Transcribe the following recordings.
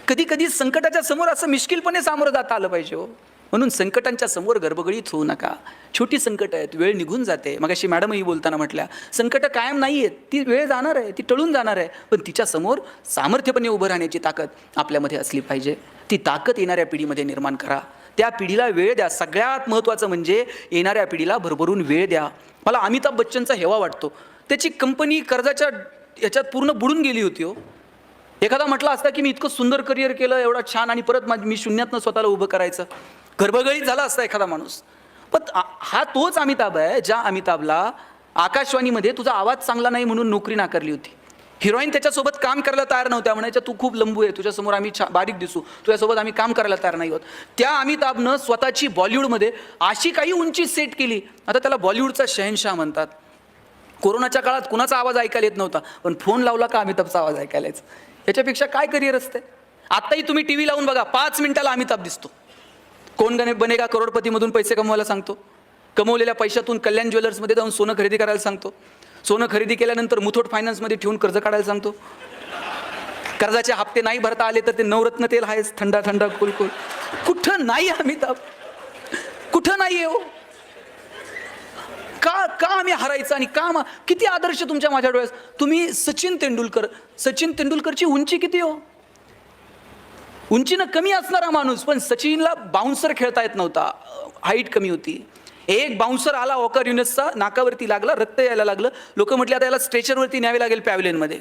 कधी कधी संकटाच्या समोर असं मिश्किलपणे सामोरं जाता आलं पाहिजे हो. म्हणून संकटांच्या समोर गर्भगडीत होऊ नका. छोटी संकट आहेत, वेळ निघून जाते. मगाशी मॅडमही बोलताना म्हटल्या, संकट कायम नाही आहेत, ती वेळ जाणार आहे, ती टळून जाणार आहे, पण तिच्या समोर सामर्थ्यपणे उभं राहण्याची ताकद आपल्यामध्ये असली पाहिजे. ती ताकद येणाऱ्या पिढीमध्ये निर्माण करा. त्या पिढीला वेळ द्या. सगळ्यात महत्त्वाचं म्हणजे येणाऱ्या पिढीला भरभरून वेळ द्या. मला अमिताभ बच्चनचा हेवा वाटतो. त्याची कंपनी कर्जाच्या याच्यात पूर्ण बुडून गेली होती हो. एखादा म्हटला असता की मी इतकं सुंदर करिअर केलं, एवढा छान, आणि परत मी शून्यातनं स्वतःला उभं करायचं, गर्भगळीत झाला असता एखादा माणूस. पण हा तोच अमिताभ आहे ज्या अमिताभला आकाशवाणीमध्ये तुझा आवाज चांगला नाही म्हणून नोकरी नाकारली होती. हिरोईन त्याच्यासोबत काम करायला तयार नव्हत्या, म्हणायच्या तू खूप लंबू आहे, तुझ्यासमोर आम्ही बारीक दिसू, तुझ्यासोबत आम्ही काम करायला तयार नाही होत. त्या अमिताभनं स्वतःची बॉलिवूडमध्ये अशी काही उंची सेट केली, आता त्याला बॉलिवूडचा शहनशाह म्हणतात. कोरोनाच्या काळात कुणाचा आवाज ऐकायला येत नव्हता, पण फोन लावला का अमिताभचा आवाज ऐकायला यायचा. याच्यापेक्षा काय करिअर असते. आत्ताही तुम्ही टी व्ही लावून बघा, 5 मिनिटाला अमिताभ दिसतो. कोण बनेगा करोडपतीमधून पैसे कमवायला सांगतो, कमवलेल्या पैशातून कल्याण ज्वेलर्समध्ये जाऊन सोनं खरेदी करायला सांगतो, सोनं खरेदी केल्यानंतर मुथूट फायनान्समध्ये ठेवून कर्ज काढायला सांगतो, कर्जाचे हप्ते नाही भरता आले तर ते नवरत्न तेल आहेच, थंडा थंडा कुल कुल. कुठं नाही अमिताभ, कुठं नाही हो. का आम्ही हरायचं, आणि किती आदर्श तुमच्या माझ्या डोळ्यात. तुम्ही सचिन तेंडुलकरची उंची किती हो. उंचीनं कमी असणारा माणूस, पण सचिनला बाउन्सर खेळता येत नव्हता, हाईट कमी होती. एक बाउन्सर आला वॉकर युनिसचा, नाकावरती लागला, रक्त यायला लागलं. लोक म्हटले आता याला स्ट्रेचरवरती न्यावे लागेल पॅव्हलियनमध्ये.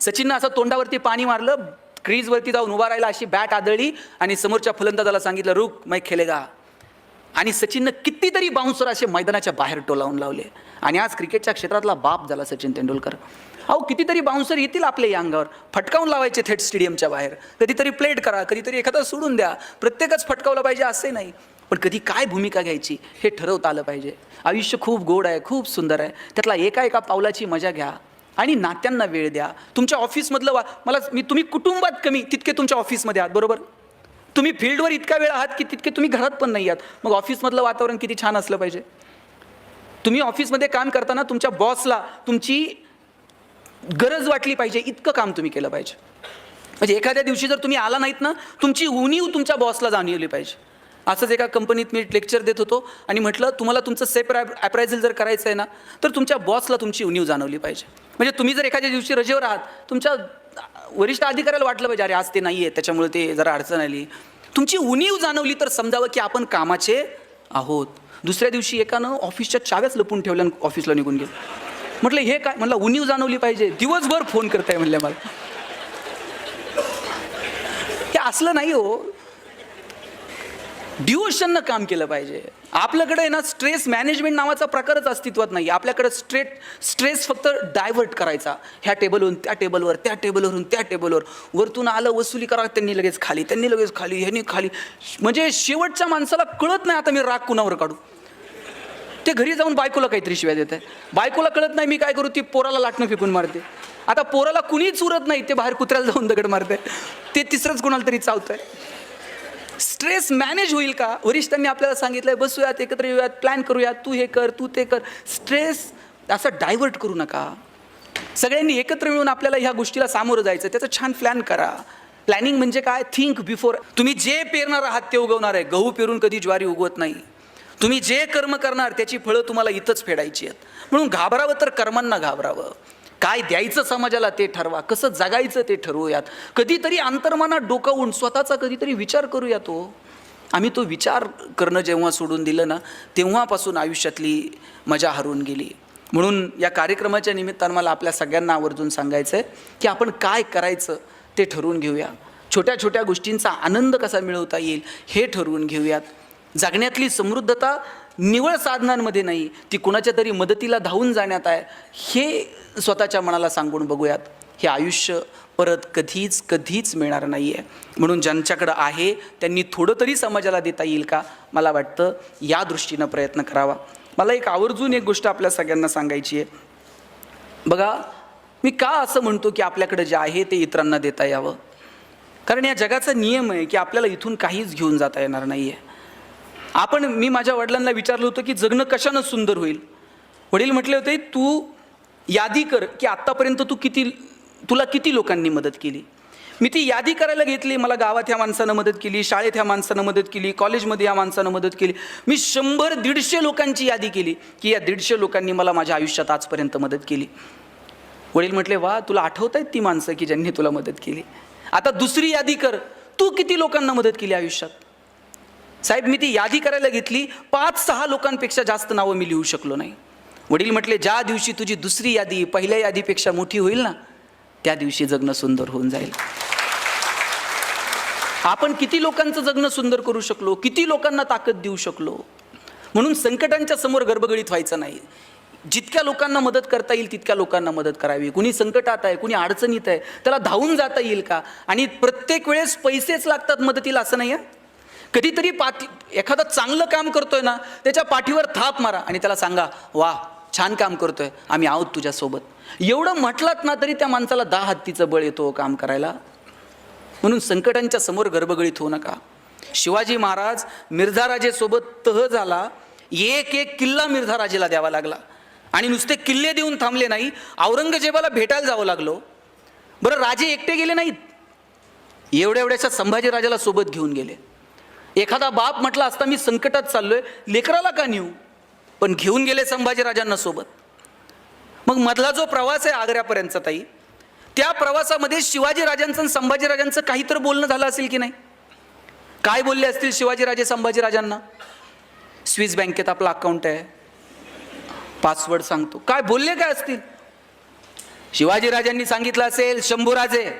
सचिननं असं तोंडावरती पाणी मारलं, क्रीजवरती जाऊन उभा राहिला, अशी बॅट आदळली आणि समोरच्या फलंदाजाला सांगितलं रुक मैं खेळेगा. आणि सचिननं कितीतरी बाउन्सर असे मैदानाच्या बाहेर टोलावून लावले, आणि आज क्रिकेटच्या क्षेत्रातला बाप झाला सचिन तेंडुलकर. अहो कितीतरी बाउन्सर येतील आपल्या या अंगावर, फटकावून लावायचे थेट स्टेडियमच्या बाहेर. कधीतरी प्लेट करा, कधीतरी एखादा सोडून द्या, प्रत्येकच फटकावलं पाहिजे असे नाही, पण कधी काय भूमिका घ्यायची हे ठरवता आलं पाहिजे. आयुष्य खूप गोड आहे, खूप सुंदर आहे, त्यातला एका पावलाची मजा घ्या आणि नात्यांना वेळ द्या. तुमच्या ऑफिसमधलं तुम्ही कुटुंबात कमी तितके तुमच्या ऑफिसमध्ये आहात, बरोबर. तुम्ही फील्डवर इतका वेळ आहात की तितके तुम्ही घरात पण नाही आहात. मग ऑफिसमधलं वातावरण किती छान असलं पाहिजे. तुम्ही ऑफिसमध्ये काम करताना तुमच्या बॉसला तुमची गरज वाटली पाहिजे इतकं काम तुम्ही केलं पाहिजे. म्हणजे एखाद्या दिवशी जर तुम्ही आला नाहीत ना, तुमची उणीव तुमच्या बॉसला जाणवली पाहिजे. असंच एका कंपनीत मी लेक्चर देत होतो आणि म्हटलं तुम्हाला तुमचं सेल्फ अप्रायझल जर करायचं आहे ना, तर तुमच्या बॉसला तुमची उणीव जाणवली पाहिजे. म्हणजे तुम्ही जर एखाद्या दिवशी रजेवर आहात, तुमच्या वरिष्ठ अधिकाऱ्याला वाटलं पाहिजे अरे आज ते नाही आहे त्याच्यामुळे ते जरा अडचण आली. तुमची उणीव जाणवली तर समजावं की आपण कामाचे आहोत. दुसऱ्या दिवशी एकानं ऑफिसच्या चाव्याच लपून ठेवल्या आणि ऑफिसला निघून गेलं. म्हटलं हे काय, म्हटलं उणीव जाणवली पाहिजे, दिवसभर फोन करताय म्हणले मला. हे असलं नाही हो, डिवोशननं काम केलं पाहिजे. आपल्याकडे ना स्ट्रेस मॅनेजमेंट नावाचा प्रकारच अस्तित्वात नाही. आपल्याकडे स्ट्रेस फक्त डायव्हर्ट करायचा, ह्या टेबलवरून त्या टेबलवर, त्या टेबलवरून त्या टेबलवर, वरतून आलं वसुली करा, त्यांनी लगेच खाली, ह्यांनी खाली. म्हणजे शेवटच्या माणसाला कळत नाही आता मी राग कुणावर काढू. ते घरी जाऊन बायकोला काहीतरी शिव्या देत आहे, बायकोला कळत नाही मी काय करू, ती पोराला लाटणं फेकून मारते. आता पोराला कुणीच उरत नाही, ते बाहेर कुत्र्याला जाऊन दगड मारते, ते तिसरंच कुणाला तरी चावतंय. स्ट्रेस मॅनेज होईल का. वरिष्ठांनी आपल्याला सांगितलंय बसूयात, एकत्र येऊयात, प्लॅन करूयात, तू हे कर, तू ते कर. स्ट्रेस असं डायव्हर्ट करू नका. सगळ्यांनी एकत्र मिळून आपल्याला ह्या गोष्टीला सामोरं जायचं, त्याचा छान प्लॅन करा. प्लॅनिंग म्हणजे काय, थिंक बिफोर. तुम्ही जे पेरणार आहात ते उगवणार आहे. गहू पेरून कधी ज्वारी उगवत नाही. तुम्ही जे कर्म करणार त्याची फळं तुम्हाला इथंच फेडायची आहेत. म्हणून घाबरावं तर कर्मांना घाबरावं. काय द्यायचं समाजाला ते ठरवा, कसं जगायचं ते ठरवूयात. कधीतरी अंतर्मनात डोकावून स्वतःचा कधीतरी विचार करूया. आम्ही तो विचार करणं जेव्हा सोडून दिलं ना, तेव्हापासून आयुष्यातली मजा हरवून गेली. म्हणून या कार्यक्रमाच्या निमित्तानं मला आपल्या सगळ्यांना आवर्जून सांगायचं आहे की आपण काय करायचं ते ठरवून घेऊया. छोट्या छोट्या गोष्टींचा आनंद कसा मिळवता येईल हे ठरवून घेऊयात. जगण्यातली समृद्धता निवळ साधनांमध्ये नाही, ती कुणाच्या तरी मदतीला धावून जाण्यात आहे, हे स्वतःच्या मनाला सांगून बघूयात. हे आयुष्य परत कधीच मिळणार नाही आहे. म्हणून ज्यांच्याकडं आहे त्यांनी थोडं तरी समाजाला देता येईल का, मला वाटतं या दृष्टीनं प्रयत्न करावा. मला आवर्जून एक गोष्ट आपल्या सगळ्यांना सांगायची आहे. बघा, मी का असं म्हणतो की आपल्याकडे जे आहे ते इतरांना देता यावं, कारण या जगाचा नियम आहे की आपल्याला इथून काहीच घेऊन जाता येणार नाही आहे. मी माझ्या वडिलांना विचारलं होतं की जगणं कशानं सुंदर होईल. वडील म्हटले होते तू यादी कर की आत्तापर्यंत तुला किती लोकांनी मदत केली. मी ती यादी करायला घेतली. मला गावात ह्या माणसानं मदत केली, शाळेत ह्या माणसानं मदत केली, कॉलेजमध्ये ह्या माणसानं मदत केली. मी 100-150 लोकांची यादी केली की या 150 लोकांनी मला माझ्या आयुष्यात आजपर्यंत मदत केली. वडील म्हटले, वा, तुला आठवत आहेत ती माणसं की ज्यांनी तुला मदत केली. आता दुसरी यादी कर, तू किती लोकांना मदत केली आयुष्यात. साहेब, मी ती यादी करायला घेतली. 5-6 लोकांपेक्षा जास्त नावं मी लिहू शकलो नाही. वडील म्हटले, ज्या दिवशी तुझी दुसरी यादी पहिल्या यादीपेक्षा मोठी होईल ना, त्या दिवशी जगणं सुंदर होऊन जाईल. आपण किती लोकांचं जगणं सुंदर करू शकलो, किती लोकांना ताकद देऊ शकलो. म्हणून संकटांच्या समोर गडबडीत व्हायचं नाही. जितक्या लोकांना मदत करता येईल तितक्या लोकांना मदत करावी. कुणी संकटात आहे, कुणी अडचणीत आहे, त्याला धावून जाता येईल का. आणि प्रत्येक वेळेस पैसेच लागतात मदतीला असं नाही आहे. कधीतरी एखादं चांगलं काम करतोय ना, त्याच्या पाठीवर थाप मारा आणि त्याला सांगा, वा, छान काम करतोय, आम्ही आहोत तुझ्यासोबत. एवढं म्हटलात ना तरी त्या माणसाला 10 हत्तीचं बळ येतो काम करायला. म्हणून संकटांच्या समोर गडबडीत होऊ नका. शिवाजी महाराज मिर्झा राजेसोबत तह झाला. एक किल्ला मिर्झा राजेला द्यावा लागला. आणि नुसते किल्ले देऊन थांबले नाही, औरंगजेबाला भेटायला जावं लागलो. बरं, राजे एकटे गेले नाहीत, एवढ्याशा संभाजी राजाला सोबत घेऊन गेले. एखादा बाप म्हटला असता, मी संकटात चाललोय, लेकराला का नेऊ, पण घेऊन गेले संभाजीराजांना सोबत. मग मधला जो प्रवास आहे आग्र्यापर्यंतचा ताई, त्या प्रवासामध्ये शिवाजीराजांचं आणि संभाजीराजांचं काहीतरी बोलणं झालं असेल की नाही. काय बोलले असतील शिवाजीराजे संभाजीराजांना. स्विस बँकेत आपला अकाउंट आहे, पासवर्ड सांगतो. काय बोलले काय असतील. शिवाजीराजांनी सांगितलं असेल, शंभूराजे,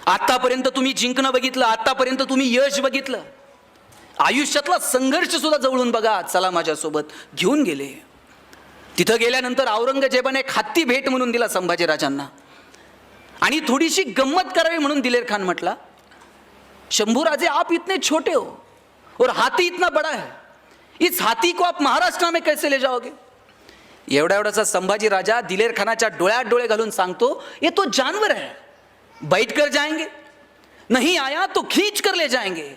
आतापर्यंत तुम्ही जिंकणं बघितलं, आतापर्यंत तुम्ही यश बघितलं, आयुष्यातला संघर्ष सुद्धा जवळून बघा, चला माझ्यासोबत. घेऊन गेले. तिथं गेल्यानंतर औरंगजेबाने एक हत्ती भेट म्हणून दिला संभाजीराजांना. आणि थोडीशी गंमत करावी म्हणून दिलेर खान म्हटला, शंभूराजे, आप इतने छोटे हो और हाथी इतना बड़ा है, इस हाथी को आप महाराष्ट्र में कैसे ले जाओगे. एवढासा संभाजी राजा दिलेर खानाच्या डोळ्यात डोळे घालून सांगतो, ये तो जानवर है, बैठ कर जाएंगे, नहीं आया तो खींच कर ले जाएंगे,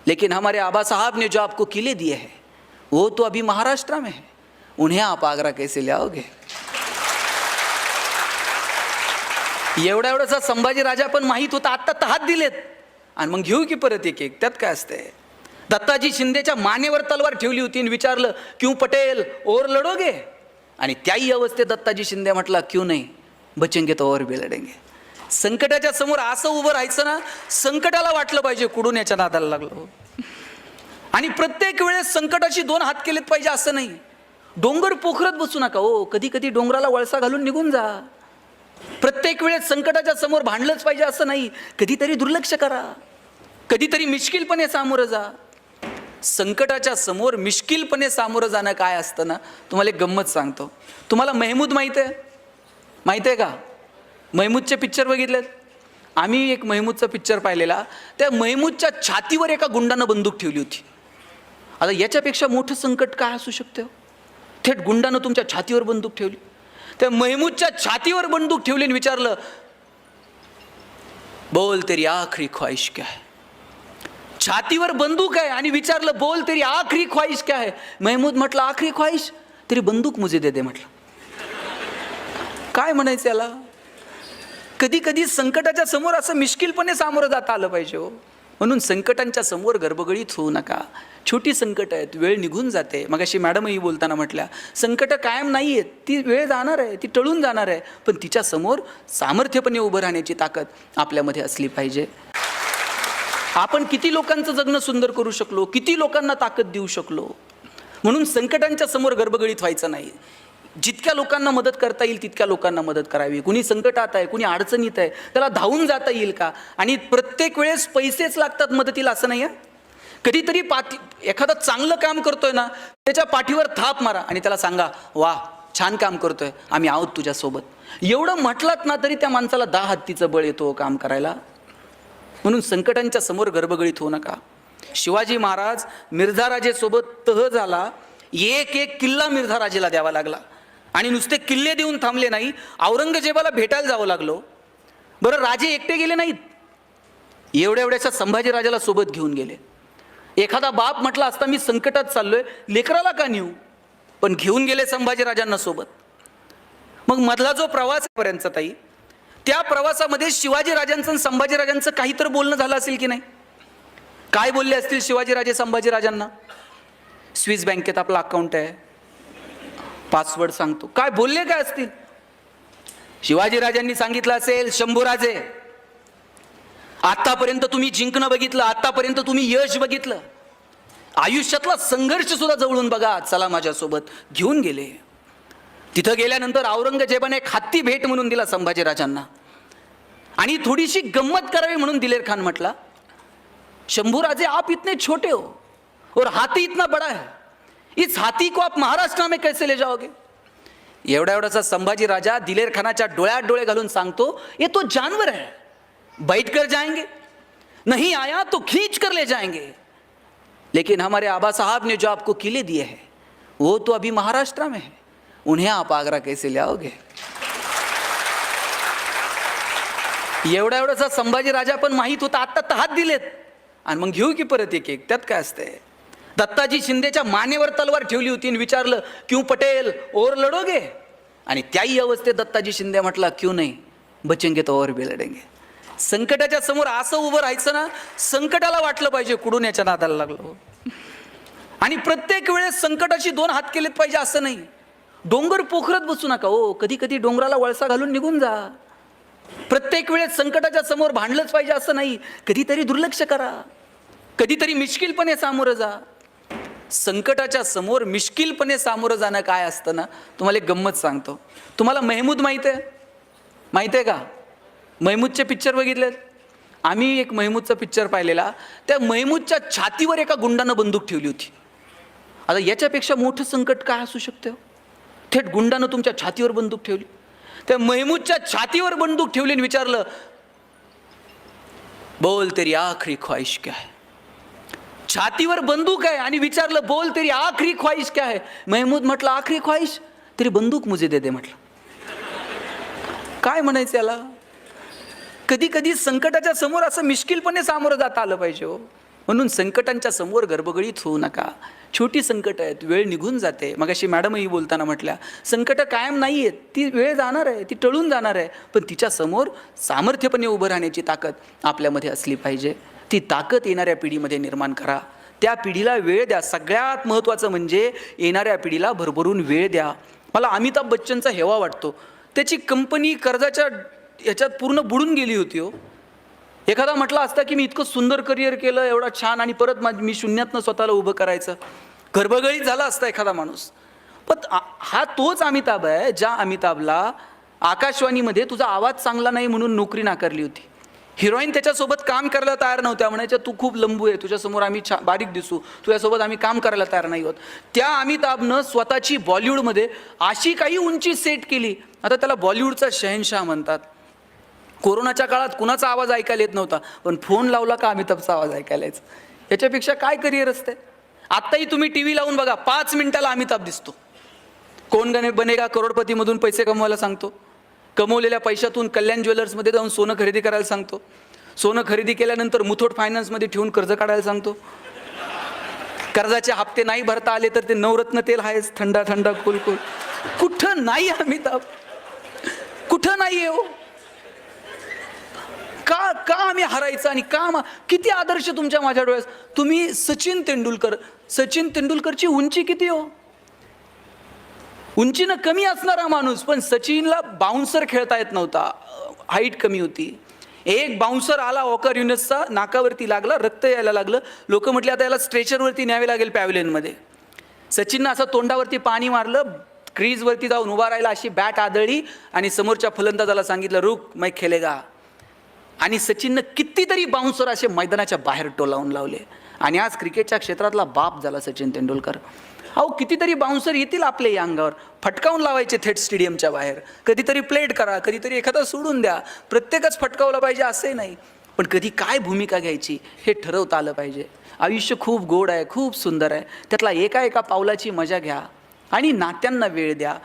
लेकिन हमारे आबा साहब ने जो आपको किले दिए हैं वो तो अभी महाराष्ट्र में है, उन्हें आप आगरा कैसे ले आओगे. एवढासा संभाजी राजा पण माहीत होता, आत्ता हात दिलेत आणि मग घेऊ की परत एक. त्यात काय असते. दत्ताजी शिंदेच्या मानेवर तलवार ठेवली होती आणि विचारलं, क्यों पटेल और लढोगे. आणि त्याही अवस्थेत दत्ताजी शिंदे म्हटला, क्यों नाही, बचेंगे तो और भी लढेंगे. संकटाच्या समोर असं उभं राहायचं ना, संकटाला वाटलं पाहिजे कुडून याच्या नादाला लागलो. आणि प्रत्येक वेळेस संकटाशी 2 हात केलेत पाहिजे असं नाही. डोंगर पोखरत बसू नका हो, कधी कधी डोंगराला वळसा घालून निघून जा. प्रत्येक वेळेस संकटाच्या समोर भांडलंच पाहिजे असं नाही. कधीतरी दुर्लक्ष करा, कधीतरी मिश्किलपणे सामोरं जा. संकटाच्या समोर मिश्किलपणे सामोरं जाणं काय असतं ना, तुम्हाला एक गंमत सांगतो. तुम्हाला महमूद माहिती आहे का. महमूदचे पिक्चर बघितलेत. आम्ही एक महमूदचा पिक्चर पाहिलेला. त्या महमूदच्या छातीवर एका गुंडानं बंदूक ठेवली होती. आता याच्यापेक्षा मोठं संकट काय असू शकतं. थेट गुंडानं तुमच्या छातीवर बंदूक ठेवली. त्या महमूदच्या छातीवर बंदूक ठेवली आणि विचारलं, बोल तेरी आखरी ख्वाहिश क्या है. छातीवर बंदूक आहे आणि विचारलं, बोल तेरी आखरी ख्वाहिश क्या है. महमूद म्हटलं, आखरी ख्वाहिश तेरी बंदूक मुझे दे दे. म्हटलं, काय म्हणायचं याला. कधी कधी संकटाच्या समोर असं मिश्किलपणे सामोरं जाता आलं पाहिजे हो. म्हणून संकटांच्या समोर गडबडीत होऊ नका. छोटी संकट आहेत, वेळ निघून जाते. मगाशी मॅडमही बोलताना म्हटल्या, संकट कायम नाही आहेत, ती वेळ जाणार आहे, ती टळून जाणार आहे, पण तिच्या समोर सामर्थ्यपणे उभं राहण्याची ताकद आपल्यामध्ये असली पाहिजे. आपण किती लोकांचं जगणं सुंदर करू शकलो, किती लोकांना ताकद देऊ शकलो. म्हणून संकटांच्या समोर गडबडीत व्हायचं नाही. जितक्या लोकांना मदत करता येईल तितक्या लोकांना मदत करावी. कुणी संकटात आहे, कुणी अडचणीत आहे, त्याला धावून जाता येईल का. आणि प्रत्येक वेळेस पैसेच लागतात मदतीला असं नाही आहे. कधीतरी एखादं चांगलं काम करतोय ना, त्याच्या पाठीवर थाप मारा आणि त्याला सांगा, वा, छान काम करतोय, आम्ही आहोत तुझ्यासोबत. एवढं म्हटलात ना तरी त्या माणसाला 10 हत्तीचं बळ येतो काम करायला. म्हणून संकटांच्या समोर गडबडीत होऊ नका. शिवाजी महाराज मिर्झा राजेसोबत तह झाला. एक किल्ला मिर्झा राजेला द्यावा लागला. आणि नुसते किल्ले देऊन थांबले नाही, औरंगजेबाला भेटायला जावं लागलो. बरं, राजे एकटे गेले नाहीत, एवढ्याशा संभाजी राजाला सोबत घेऊन गेले. एखादा बाप म्हटला असता, मी संकटात चाललोय, लेकराला का नेऊ, पण घेऊन गेले संभाजीराजांना सोबत. मग मधला जो प्रवास पर्यंतचा ताई, त्या प्रवासामध्ये शिवाजीराजांचं आणि संभाजीराजांचं काहीतरी बोलणं झालं असेल की नाही? काय बोलले असतील शिवाजीराजे संभाजीराजांना? स्विस बँकेत आपला अकाउंट आहे, पासवर्ड सांगतो. काय बोलले काय असतील? शिवाजीराजांनी सांगितलं असेल, शंभूराजे आतापर्यंत तुम्ही जिंकणं बघितलं, आतापर्यंत तुम्ही यश बघितलं, आयुष्यातला संघर्ष सुद्धा जवळून बघा, चला माझ्यासोबत. घेऊन गेले. तिथं गेल्यानंतर औरंगजेबाने एक हत्ती भेट म्हणून दिला संभाजीराजांना, आणि थोडीशी गंमत करावी म्हणून दिलेर खान म्हटला, शंभूराजे आप इतने छोटे हो और हाथी इतना बड़ा है, इस हाथी को आप महाराष्ट्र में कैसे ले जाओगे? एवढा एवढासा संभाजी राजा दिलेर खानाच्या डोळ्यात डोळे घालून सांगतो, ये तो जानवर है, बैठ कर जाएंगे, नहीं आया तो खींच कर ले जाएंगे, लेकिन हमारे आबा साहब ने जो आपको किले दिए हैं वो तो अभी महाराष्ट्र में है, उन्हें आप आगरा कैसे ले आओगे? एवढा एवढासा संभाजी राजा पण माहित होता, आता हात दिलेत आणि मग घेऊ की परत एक एक, त्यात काय असते? दत्ताजी शिंदेच्या मानेवर तलवार ठेवली होती आणि विचारलं, क्यों पटेल और लढोगे? आणि त्याही अवस्थेत दत्ताजी शिंदे म्हटला, क्यों नाही, बचेंगे तो और भी लढेंगे. संकटाच्या समोर असं उभं राहायचं ना, संकटाला वाटलं पाहिजे कुठून याच्या नादाला लागलो. आणि प्रत्येक वेळेस संकटाशी दोन हात केलेत पाहिजे असं नाही. डोंगर पोखरत बसू नका हो, कधी कधी डोंगराला वळसा घालून निघून जा. प्रत्येक वेळेस संकटाच्या समोर भांडलंच पाहिजे असं नाही. कधीतरी दुर्लक्ष करा, कधीतरी मिश्किलपणे सामोरं जा. संकटाच्या समोर मिश्किलपणे सामोरं जाणं काय असतं ना, तुम्हाला एक गंमत सांगतो. तुम्हाला महमूद माहित आहे का? महमूदचे पिक्चर बघितलेत? आम्ही एक महमूदचा पिक्चर पाहिलेला. त्या महमूदच्या छातीवर एका गुंडानं बंदूक ठेवली होती. आता याच्यापेक्षा मोठं संकट काय असू शकतं? थेट गुंडानं तुमच्या छातीवर बंदूक ठेवली. त्या महमूदच्या छातीवर बंदूक ठेवली आणि विचारलं, बोल तेरी आखरी ख्वाहिश क्या है? छातीवर बंदूक आहे आणि विचारलं, बोल तेरी आखरी ख्वाहिश क्या है? महमूद म्हटलं, आखरी ख्वाहिश तेरी बंदूक मुझे दे दे. म्हटलं, काय म्हणायचं याला? कधी कधी संकटाच्या समोर असं मिश्किलपणे सामोरं जाता आलं पाहिजे हो. म्हणून संकटांच्या समोर गडबडीत होऊ नका. छोटी संकट आहेत, वेळ निघून जाते. मगाशी मॅडमही बोलताना म्हटल्या, संकट कायम नाही आहेत, ती वेळ जाणार आहे, ती टळून जाणार आहे, पण तिच्या समोर सामर्थ्यपणे उभं राहण्याची ताकद आपल्यामध्ये असली पाहिजे. ती ताकद येणाऱ्या पिढीमध्ये निर्माण करा. त्या पिढीला वेळ द्या. सगळ्यात महत्त्वाचं म्हणजे येणाऱ्या पिढीला भरभरून वेळ द्या. मला अमिताभ बच्चनचा हेवा वाटतो. त्याची कंपनी कर्जाच्या ह्याच्यात पूर्ण बुडून गेली होती हो. एखादा म्हटला असता की मी इतकं सुंदर करिअर केलं, एवढा छान, आणि परत मी शून्यातनं स्वतःला उभं करायचं, गर्भगळीत झाला असता एखादा माणूस. पण हा तोच अमिताभ आहे ज्या अमिताभला आकाशवाणीमध्ये तुझा आवाज चांगला नाही म्हणून नोकरी नाकारली होती. हिरोईन त्याच्यासोबत काम करायला तयार नव्हत्या, म्हणायच्या तू खूप लंबू आहे, तुझ्यासमोर आम्ही बारीक दिसू, तुझ्यासोबत आम्ही काम करायला तयार नाही होत. त्या अमिताभनं स्वतःची बॉलिवूडमध्ये अशी काही उंची सेट केली, आता त्याला बॉलिवूडचा शहनशाह म्हणतात. कोरोनाच्या काळात कुणाचा आवाज ऐकायला येत नव्हता, पण फोन लावला का अमिताभचा आवाज ऐकायला यायचा. याच्यापेक्षा काय करिअर असते? आत्ताही तुम्ही टी व्ही लावून बघा, 5 मिनिटाला अमिताभ दिसतो. कोण बनेगा करोडपतीमधून पैसे कमवायला सांगतो, कमवलेल्या पैशातून कल्याण ज्वेलर्समध्ये जाऊन सोनं खरेदी करायला सांगतो, सोनं खरेदी केल्यानंतर मुथूट फायनान्समध्ये ठेवून कर्ज काढायला सांगतो, कर्जाचे हप्ते नाही भरता आले तर ते नवरत्न तेल आहेच, थंडा थंडा कूल कूल. कुठं नाही अमिताभ, कुठं नाही आहे हो. का आम्ही हरायचं? आणि किती आदर्श तुमच्या माझ्या डोळ्यात. तुम्ही सचिन तेंडुलकरची उंची किती हो? उंचीनं कमी असणारा माणूस, पण सचिनला बाउन्सर खेळता येत नव्हता, हाईट कमी होती. एक बाउन्सर आला वॉकर युनिसचा, नाकावरती लागला, रक्त यायला लागलं. लोक म्हटले आता याला स्ट्रेचरवरती न्यावे लागेल पॅव्हलियनमध्ये. सचिननं असं तोंडावरती पाणी मारलं, क्रीजवरती जाऊन उभा राहिला, अशी बॅट आदळली आणि समोरच्या फलंदाजाला सांगितलं, रुक मैं खेलेगा. आणि सचिननं कितीतरी बाउन्सर असे मैदानाच्या बाहेर टोलावून लावले, आणि आज क्रिकेटच्या क्षेत्रातला बाप झाला सचिन तेंडुलकर. अहो, कितीतरी बाउन्सर येतील आपल्या या अंगावर, फटकावून लावायचे थेट स्टेडियमच्या बाहेर. कधीतरी प्लेट करा, कधीतरी एखादा सोडून द्या. प्रत्येकच फटकावला पाहिजे असे नाही, पण कधी काय भूमिका घ्यायची हे ठरवता आलं पाहिजे. आयुष्य खूप गोड आहे, खूप सुंदर आहे. त्यातला एका एका पावलाची मजा घ्या आणि नात्यांना वेळ द्या.